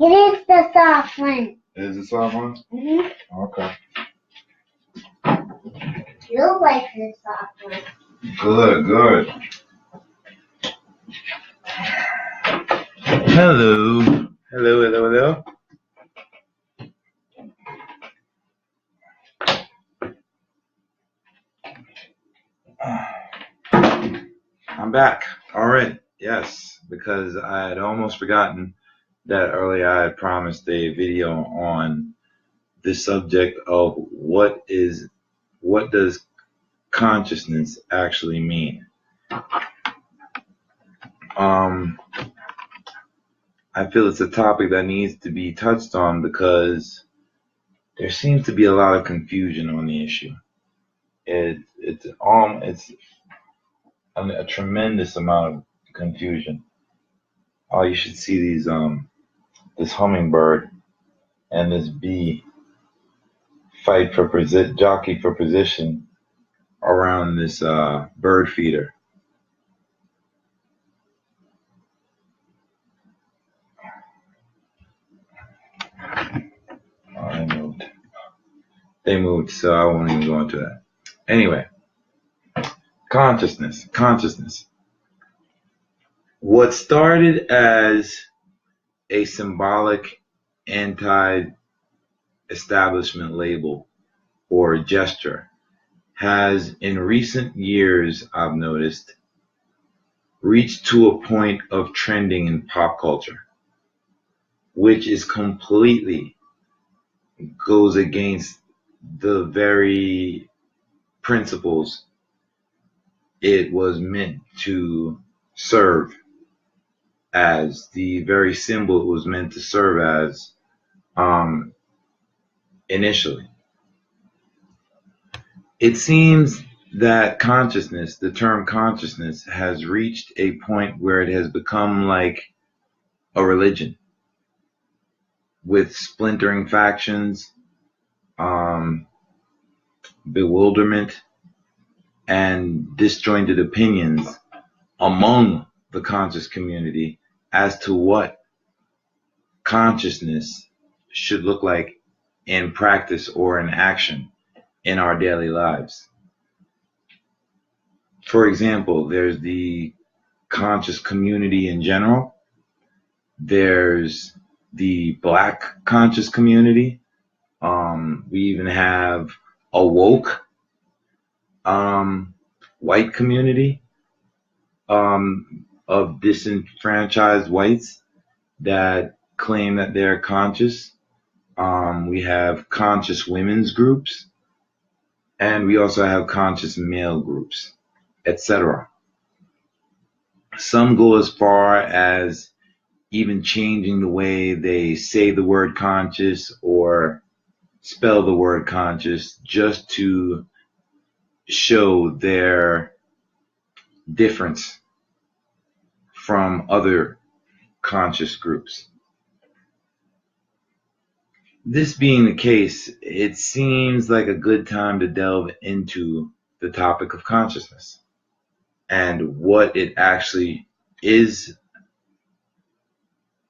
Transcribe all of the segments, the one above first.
It is the soft one. Is it soft one? Mm-hmm. Okay. You like the soft one. Good, good. Hello. Hello, hello, hello. I'm back. All right. Yes, because I had almost forgotten that earlier I had promised a video on the subject of what does consciousness actually mean. I feel it's a topic that needs to be touched on because there seems to be a lot of confusion on the issue. It's a tremendous amount of confusion. Oh, you should see these this hummingbird and this bee jockey for position around this bird feeder. Oh, they moved, so I won't even go into that. Anyway, consciousness. What started as a symbolic anti-establishment label or gesture has, in recent years, I've noticed, reached to a point of trending in pop culture, which is completely goes against the very principles it was meant to serve as, the very symbol it was meant to serve as initially. It seems that consciousness, the term consciousness, has reached a point where it has become like a religion with splintering factions, bewilderment, and disjointed opinions among the conscious community as to what consciousness should look like in practice or in action in our daily lives. For example, there's the conscious community in general. There's the Black conscious community. We even have a woke white community of disenfranchised whites that claim that they're conscious. We have conscious women's groups, and we also have conscious male groups, etc. Some go as far as even changing the way they say the word conscious or spell the word conscious just to show their difference from other conscious groups. This being the case, it seems like a good time to delve into the topic of consciousness and what it actually is,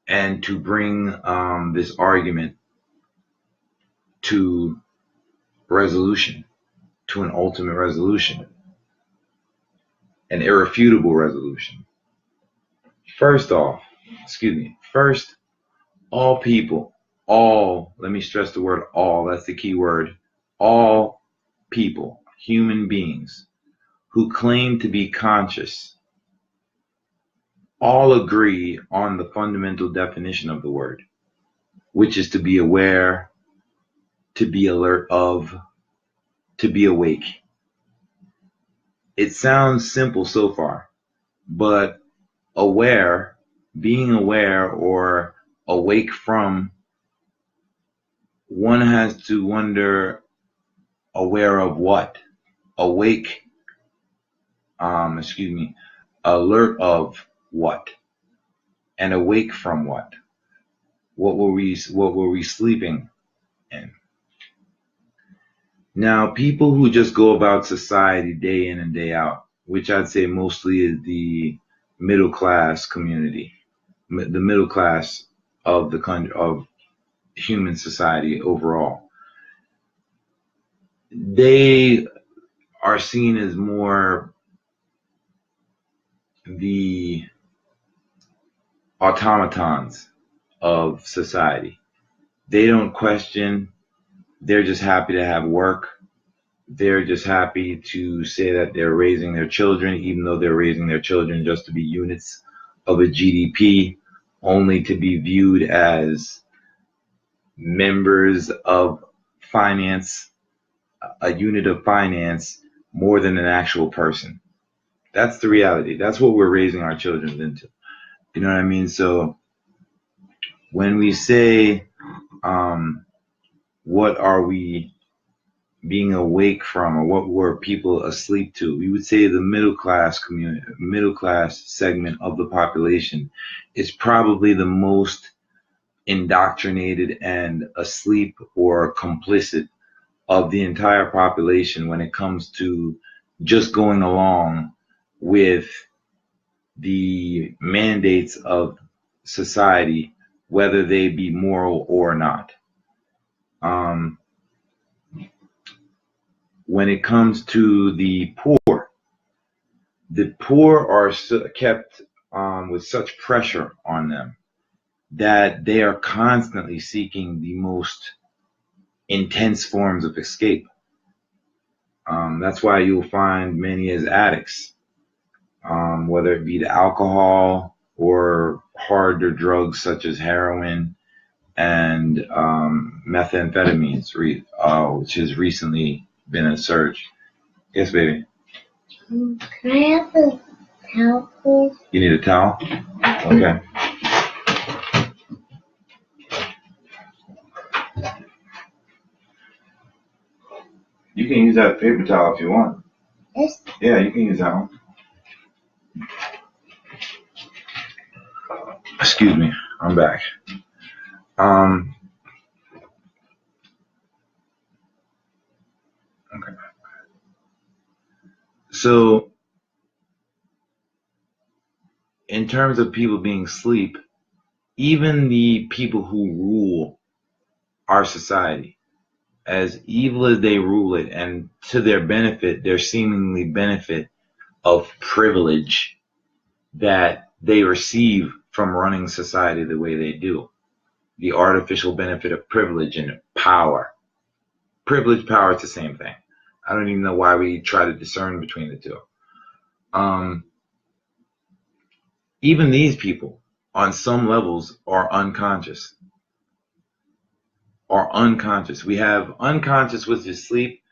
and to bring this argument to resolution, to an ultimate resolution, an irrefutable resolution. First, all people, let me stress the word all, that's the key word, all people, human beings who claim to be conscious, all agree on the fundamental definition of the word, which is to be aware, to be alert of, to be awake. It sounds simple so far, but being aware or awake from, one has to wonder, aware of what? Awake, alert of what? And awake from what? What were we sleeping in? Now, people who just go about society day in and day out, which I'd say mostly is the middle class community, the middle class of the country, of human society overall. They are seen as more the automatons of society. They don't question. They're just happy to have work. They're just happy to say that they're raising their children, even though they're raising their children just to be units of a GDP, only to be viewed as members of finance, a unit of finance, more than an actual person. That's the reality. That's what we're raising our children into. You know what I mean? So when we say, what are we being awake from, or what were people asleep to? We would say the middle class community, middle class segment of the population is probably the most indoctrinated and asleep or complicit of the entire population when it comes to just going along with the mandates of society, whether they be moral or not. When it comes to the poor are kept with such pressure on them that they are constantly seeking the most intense forms of escape. That's why you'll find many as addicts, whether it be to alcohol or harder drugs such as heroin and methamphetamines, which has recently been a surge. Yes, baby. Can I have a towel, please? You need a towel? Okay. You can use that paper towel if you want. Yes. Yeah, you can use that one. Excuse me, I'm back. Okay. So, in terms of people being asleep, even the people who rule our society, as evil as they rule it, and to their benefit, their seemingly benefit of privilege that they receive from running society the way they do, the artificial benefit of privilege and power. Privilege, power, it's the same thing. I don't even know why we try to discern between the two. Even these people, on some levels, are unconscious. We have unconscious, which is sleep,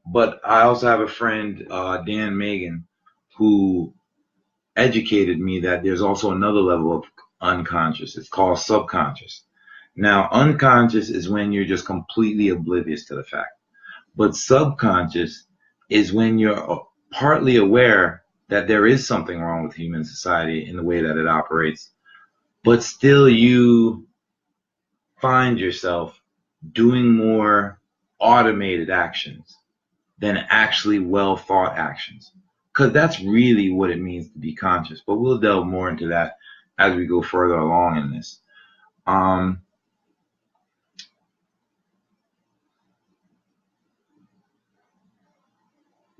but I also have a friend, Dan Megan, who educated me that there's also another level of unconscious. It's called subconscious. Now, unconscious is when you're just completely oblivious to the fact. But subconscious is when you're partly aware that there is something wrong with human society in the way that it operates, but still you find yourself doing more automated actions than actually well thought actions. Because that's really what it means to be conscious. But we'll delve more into that as we go further along in this.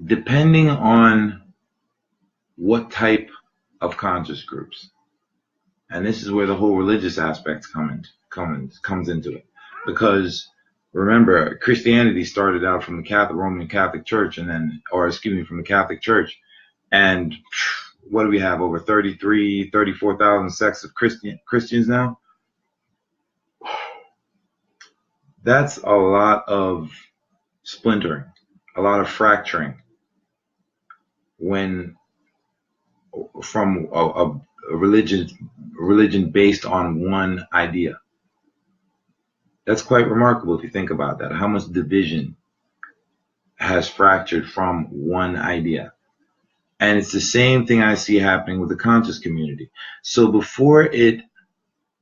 Depending on what type of conscious groups, and this is where the whole religious aspect comes into it, because remember, Christianity started out from the Roman Catholic Church, from the Catholic Church, and what do we have, over 34,000 sects of Christians now? That's a lot of splintering, a lot of fracturing from a religion based on one idea. That's quite remarkable if you think about that, how much division has fractured from one idea. And it's the same thing I see happening with the conscious community. So before it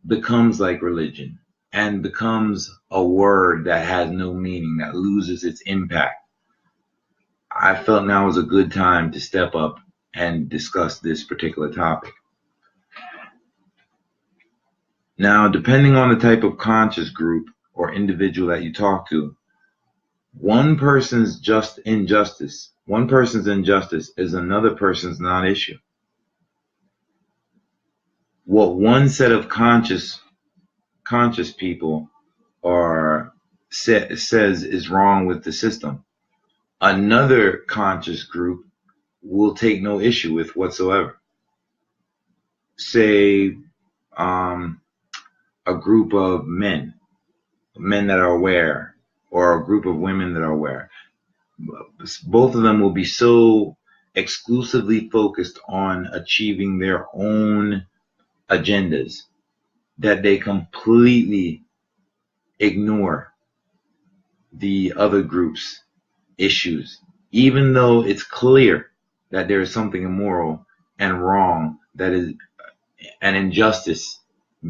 becomes like religion and becomes a word that has no meaning, that loses its impact, I felt now was a good time to step up and discuss this particular topic. Now, depending on the type of conscious group or individual that you talk to, one person's injustice is another person's non-issue. What one set of conscious people says is wrong with the system, another conscious group will take no issue with whatsoever. Say a group of men that are aware, or a group of women that are aware. Both of them will be so exclusively focused on achieving their own agendas that they completely ignore the other group's issues, even though it's clear that there is something immoral and wrong, that is an injustice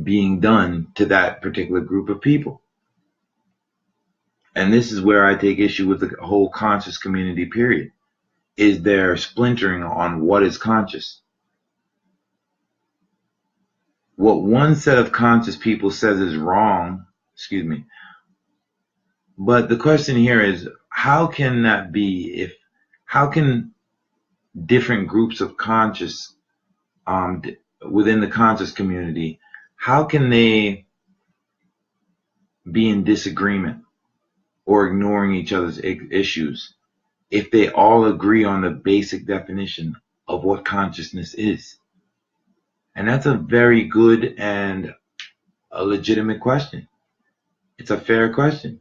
being done to that particular group of people. And this is where I take issue with the whole conscious community, period. Is there splintering on what is conscious? What one set of conscious people says is wrong, but the question here is, how can that be? How can different groups of conscious within the conscious community, how can they be in disagreement or ignoring each other's issues if they all agree on the basic definition of what consciousness is? And that's a very good and a legitimate question. It's a fair question.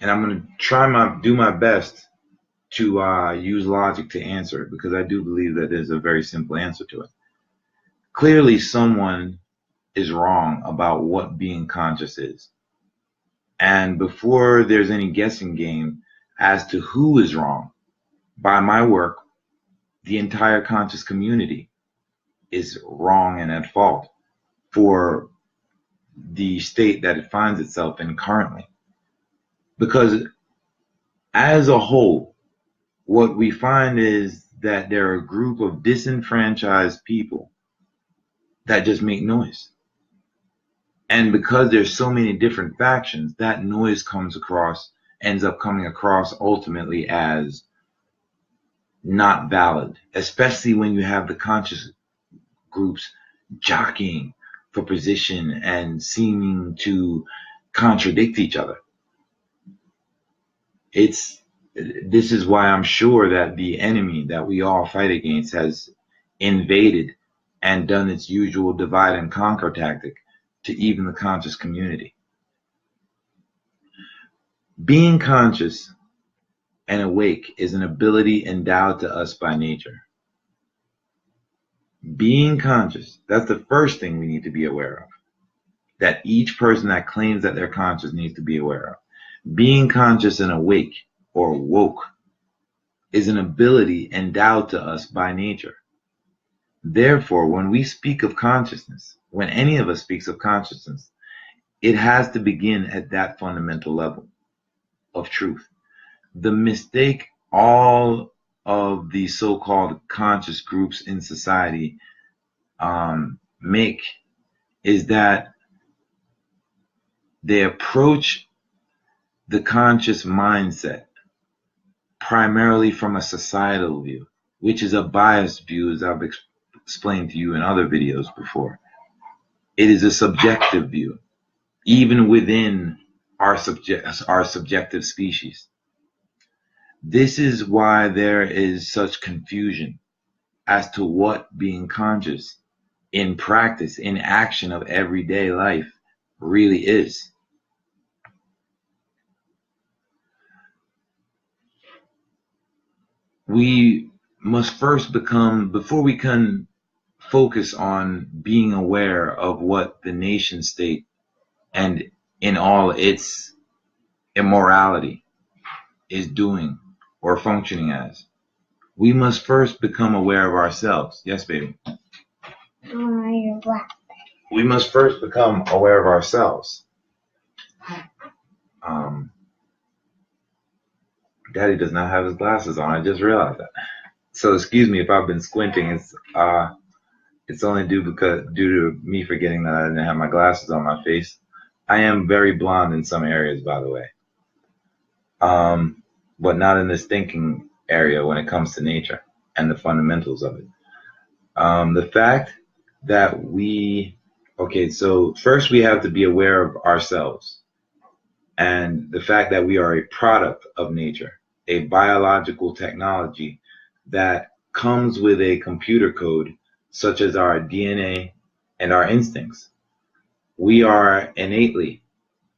And I'm going to do my best to use logic to answer it, because I do believe that there's a very simple answer to it. Clearly, someone is wrong about what being conscious is. And before there's any guessing game as to who is wrong, by my work, the entire conscious community is wrong and at fault for the state that it finds itself in currently. Because as a whole, what we find is that there are a group of disenfranchised people that just make noise. And because there's so many different factions, that noise ends up coming across ultimately as not valid, especially when you have the conscious groups jockeying for position and seeming to contradict each other. This is why I'm sure that the enemy that we all fight against has invaded and done its usual divide and conquer tactic to even the conscious community. Being conscious and awake is an ability endowed to us by nature. Being conscious, that's the first thing we need to be aware of, that each person that claims that they're conscious needs to be aware of. Being conscious and awake, or woke, is an ability endowed to us by nature. Therefore, when we speak of consciousness, when any of us speaks of consciousness, it has to begin at that fundamental level of truth. The mistake all of the so-called conscious groups in society make is that they approach the conscious mindset primarily from a societal view, which is a biased view, as I've explained to you in other videos before. It is a subjective view, even within our subjective species. This is why there is such confusion as to what being conscious in practice, in action of everyday life, really is. We must first before we can focus on being aware of what the nation state and in all its immorality is doing or functioning as, we must first become aware of ourselves. Yes, baby? We must first become aware of ourselves. Daddy does not have his glasses on. I just realized that. So excuse me if I've been squinting. It's It's only due to me forgetting that I didn't have my glasses on my face. I am very blonde in some areas, by the way, but not in this thinking area when it comes to nature and the fundamentals of it. The fact that okay, so first we have to be aware of ourselves and the fact that we are a product of nature, a biological technology that comes with a computer code such as our DNA and our instincts. We are innately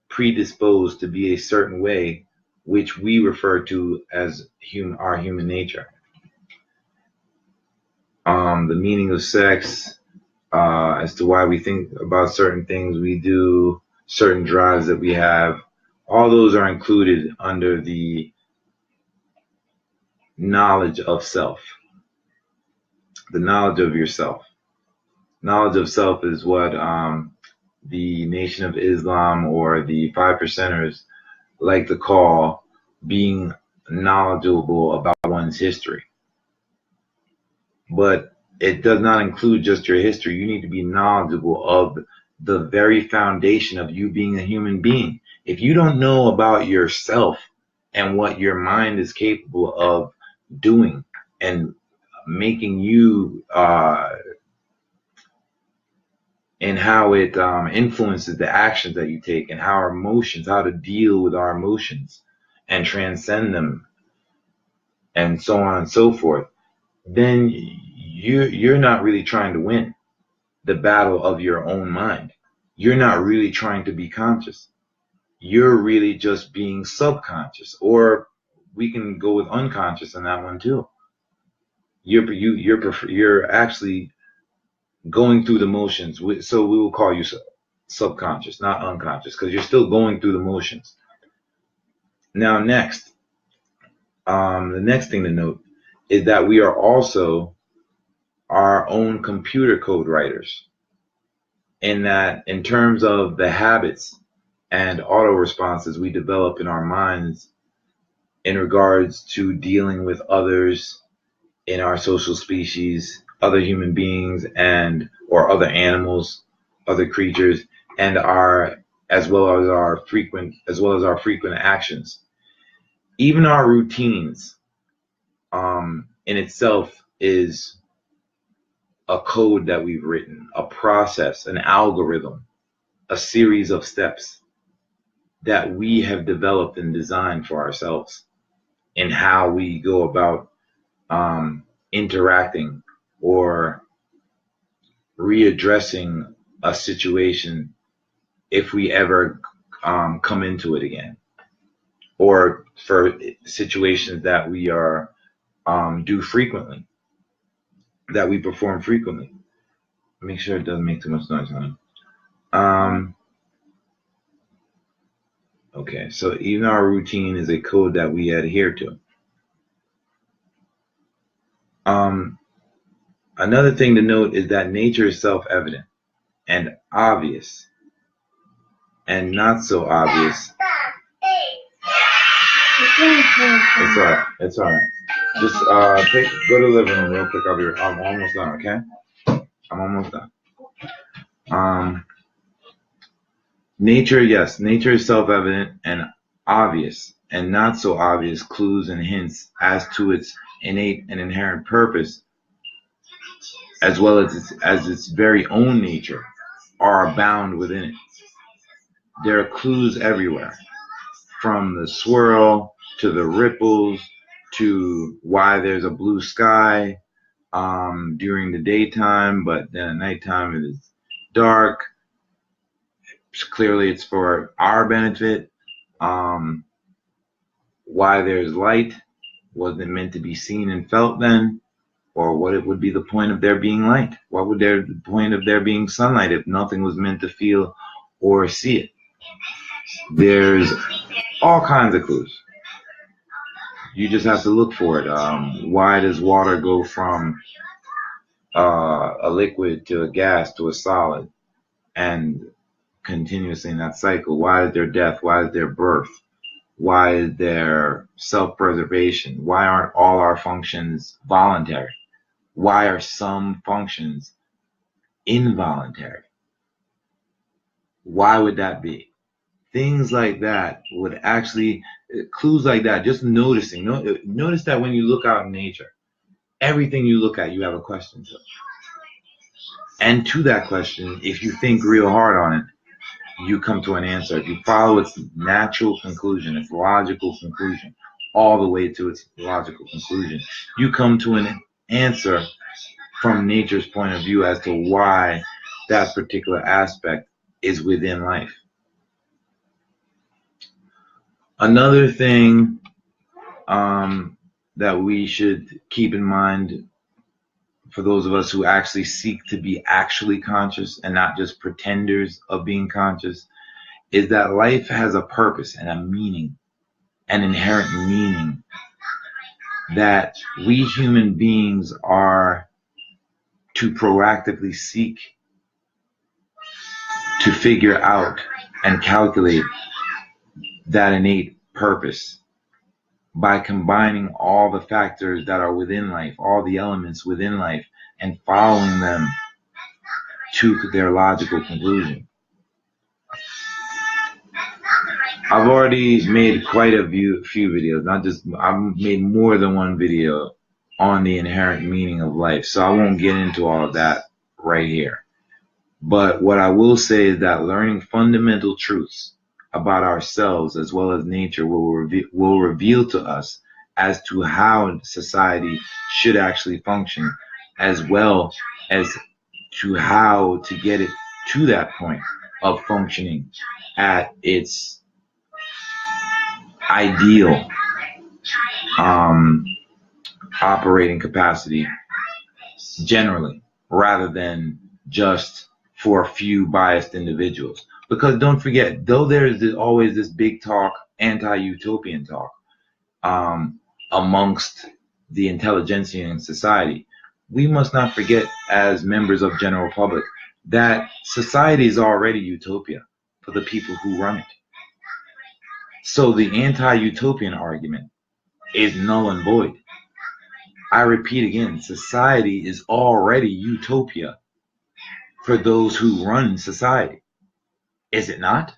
predisposed to be a certain way, which we refer to as our human nature. The meaning of sex, as to why we think about certain things we do, certain drives that we have, all those are included under the knowledge of self, the knowledge of yourself. Knowledge of self is what the Nation of Islam or the Five Percenters like to call being knowledgeable about one's history. But it does not include just your history. You need to be knowledgeable of the very foundation of you being a human being. If you don't know about yourself and what your mind is capable of doing and making you and how it influences the actions that you take and how to deal with our emotions and transcend them and so on and so forth, then you're not really trying to win the battle of your own mind. You're not really trying to be conscious. You're really just being subconscious, or we can go with unconscious in that one too. You're actually going through the motions. So we will call you subconscious, not unconscious, because you're still going through the motions. Now, the next thing to note is that we are also our own computer code writers, in that in terms of the habits and auto responses we develop in our minds in regards to dealing with others in our social species, other human beings or other animals, other creatures, and as well as our frequent actions. Even our routines in itself is a code that we've written, a process, an algorithm, a series of steps that we have developed and designed for ourselves in how we go about interacting or readdressing a situation if we ever come into it again, or for situations that we are do frequently, that we perform frequently. Make sure it doesn't make too much noise, honey. Okay, so even our routine is a code that we adhere to. Another thing to note is that nature is self-evident and obvious, and not so obvious. It's all right. Just go to the living room real quick. I'm almost done. Okay, I'm almost done. Nature is self-evident and obvious, and not so obvious clues and hints as to its innate and inherent purpose, as well as its very own nature, are abound within it. There are clues everywhere, from the swirl to the ripples to why there's a blue sky during the daytime, but then at nighttime it is dark. Clearly it's for our benefit. Why there's light, wasn't it meant to be seen and felt then? Or what it would be the point of there being light? What would the point of there being sunlight if nothing was meant to feel or see it? There's all kinds of clues. You just have to look for it. Why does water go from a liquid to a gas to a solid, and continuously in that cycle? Why is there death? Why is there birth? Why is there self-preservation? Why aren't all our functions voluntary? Why are some functions involuntary. Why would that be? Things like that would actually, clues like that, just noticing. Notice that when you look out in nature, everything you look at, you have a question to. And to that question, if you think real hard on it, you come to an answer. If you follow its natural conclusion, its logical conclusion, all the way to its logical conclusion, you come to an answer from nature's point of view as to why that particular aspect is within life. Another thing that we should keep in mind for those of us who actually seek to be actually conscious and not just pretenders of being conscious is that life has a purpose and a meaning, an inherent meaning that we human beings are to proactively seek to figure out and calculate that innate purpose by combining all the factors that are within life, all the elements within life, and following them to their logical conclusion. I've already made quite a few videos. I've made more than one video on the inherent meaning of life, so I won't get into all of that right here. But what I will say is that learning fundamental truths about ourselves as well as nature will reveal to us as to how society should actually function, as well as to how to get it to that point of functioning at its ideal operating capacity generally, rather than just for a few biased individuals. Because don't forget, though there's always this big talk, anti-utopian talk, amongst the intelligentsia in society, we must not forget, as members of general public, that society is already utopia for the people who run it. So the anti-utopian argument is null and void. I repeat again, society is already utopia for those who run society. Is it not?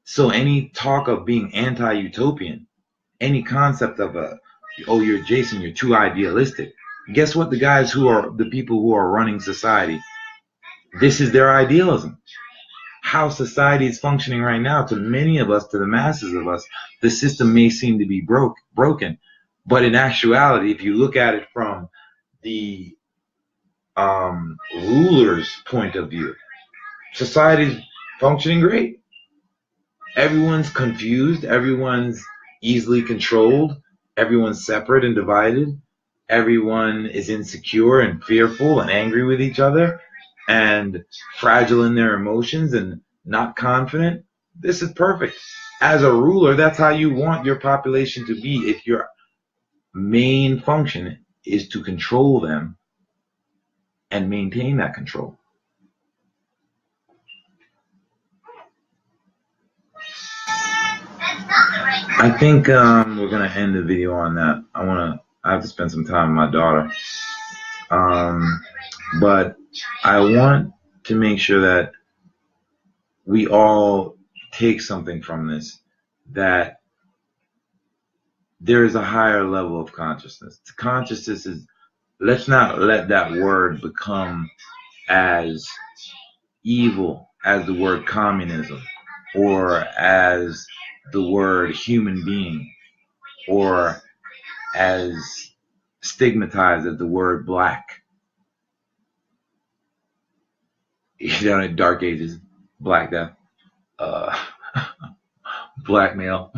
So any talk of being anti-utopian, any concept of oh, you're Jason, you're too idealistic. Guess what? The people who are running society, this is their idealism. How society is functioning right now, to many of us, to the masses of us, the system may seem to be broken. But in actuality, if you look at it from the ruler's point of view, society's functioning great. Everyone's confused. Everyone's easily controlled. Everyone's separate and divided. Everyone is insecure and fearful and angry with each other and fragile in their emotions and not confident. This is perfect. As a ruler, that's how you want your population to be if your main function is to control them and maintain that control. I think we're gonna end the video on that. I have to spend some time with my daughter. But I want to make sure that we all take something from this, that there is a higher level of consciousness. Consciousness is, let's not let that word become as evil as the word communism, or as the word human being, or as stigmatized as the word black. You know, in Dark Ages, Black Death, blackmail.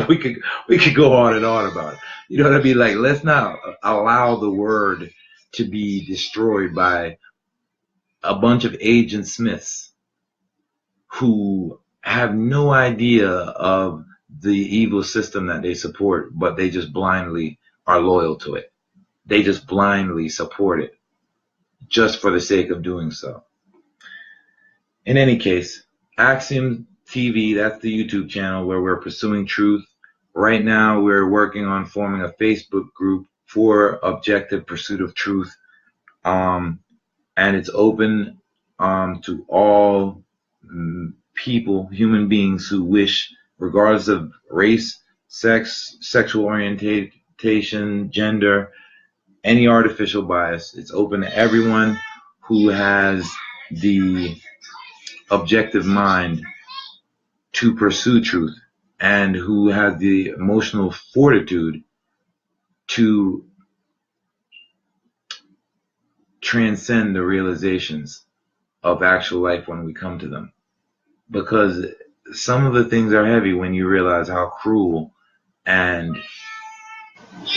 we could go on and on about it. You know what I mean? Like, let's not allow the word to be destroyed by a bunch of Agent Smiths who have no idea of the evil system that they support, but they just blindly are loyal to it. They just blindly support it just for the sake of doing so. In any case, AXIOM TV, that's the YouTube channel where we're pursuing truth. Right now, we're working on forming a Facebook group for objective pursuit of truth. and it's open to all people, human beings who wish, regardless of race, sex, sexual orientation, gender, any artificial bias. It's open to everyone who has the objective mind to pursue truth and who has the emotional fortitude to transcend the realizations of actual life when we come to them. Because some of the things are heavy when you realize how cruel and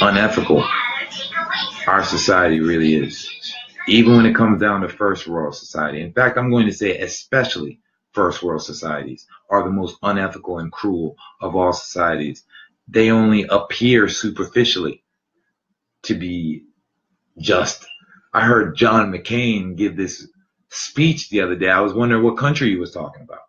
unethical our society really is. Even when it comes down to first world society. In fact, I'm going to say especially first world societies are the most unethical and cruel of all societies. They only appear superficially to be just. I heard John McCain give this speech the other day. I was wondering what country he was talking about.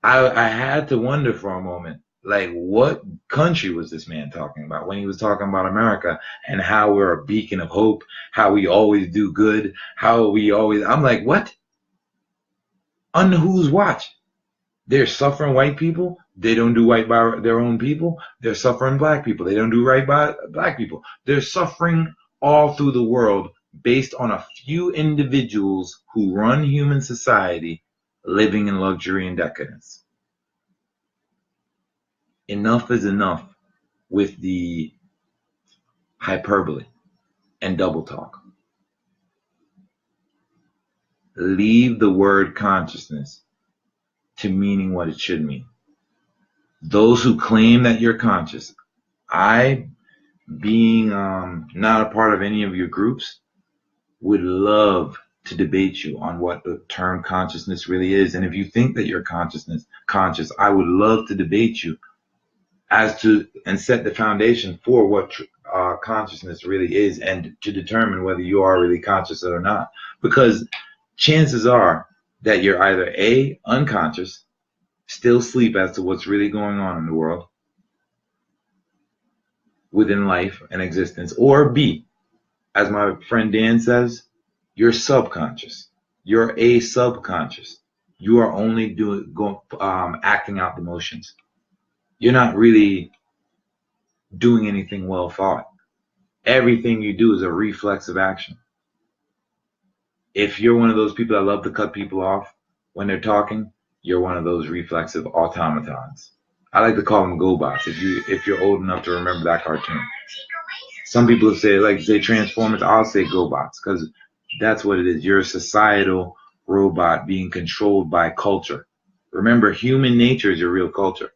I had to wonder for a moment, like, what country was this man talking about when he was talking about America and how we're a beacon of hope, how we always do good, how we always, I'm like, what? On whose watch? They're suffering white people. They don't do right by their own people. They're suffering black people. They don't do right by black people. They're suffering all through the world based on a few individuals who run human society living in luxury and decadence. Enough is enough with the hyperbole and double talk. Leave the word consciousness to meaning what it should mean. Those who claim that you're conscious, I, being not a part of any of your groups, would love to debate you on what the term consciousness really is. And if you think that you're conscious, I would love to debate you as to and set the foundation for what consciousness really is, and to determine whether you are really conscious or not. Because chances are that you're either A, unconscious, still asleep as to what's really going on in the world, within life and existence, or B, as my friend Dan says, you're subconscious. You're a subconscious. You are only acting out the motions. You're not really doing anything well thought. Everything you do is a reflexive action. If you're one of those people that love to cut people off when they're talking, you're one of those reflexive automatons. I like to call them GoBots. If you're old enough to remember that cartoon. Some people say Transformers. I'll say GoBots because that's what it is. You're a societal robot being controlled by culture. Remember, human nature is your real culture.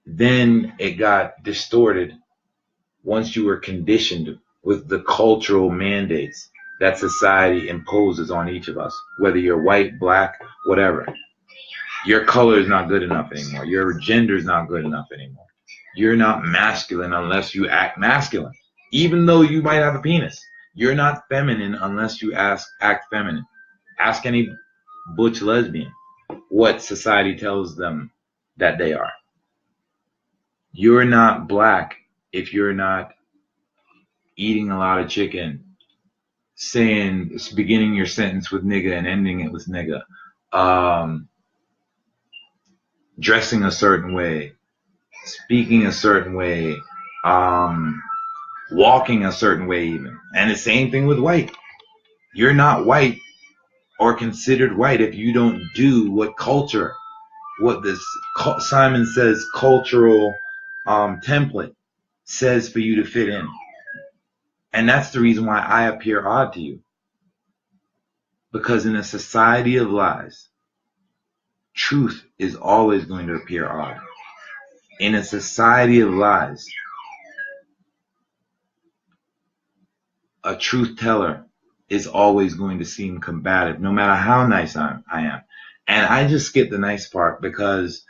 Then it got distorted once you were conditioned with the cultural mandates that society imposes on each of us, whether you're white, black, whatever. Your color is not good enough anymore. Your gender is not good enough anymore. You're not masculine unless you act masculine, even though you might have a penis. You're not feminine unless you act feminine. Ask any butch lesbian what society tells them that they are. You're not black if you're not eating a lot of chicken, beginning your sentence with nigga and ending it with nigga, dressing a certain way, speaking a certain way, walking a certain way even. And the same thing with white. You're not white or considered white if you don't do what culture, what this Simon Says cultural template says for you to fit in. And that's the reason why I appear odd to you. Because in a society of lies, truth is always going to appear odd. In a society of lies, a truth teller is always going to seem combative, no matter how nice I am. And I just skip the nice part because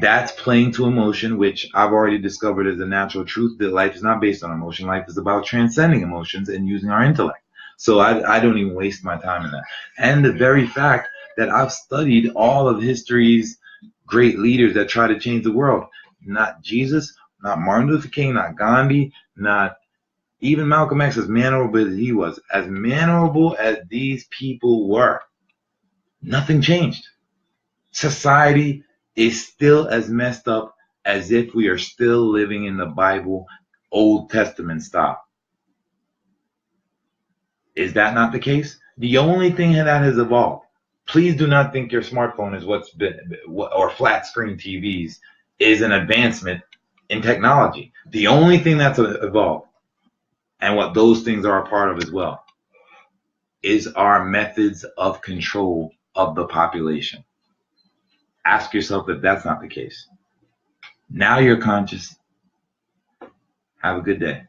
that's playing to emotion, which I've already discovered is a natural truth, that life is not based on emotion. Life is about transcending emotions and using our intellect. So I don't even waste my time in that. And the very fact that I've studied all of history's great leaders that try to change the world. Not Jesus, not Martin Luther King, not Gandhi, not Even Malcolm X, as mannerable as he was, as mannerable as these people were, nothing changed. Society is still as messed up as if we are still living in the Bible, Old Testament style. Is that not the case? The only thing that has evolved, please do not think your smartphone is what's been, or flat screen TVs is an advancement in technology. The only thing that's evolved, and what those things are a part of as well, is our methods of control of the population. Ask yourself if that's not the case. Now you're conscious. Have a good day.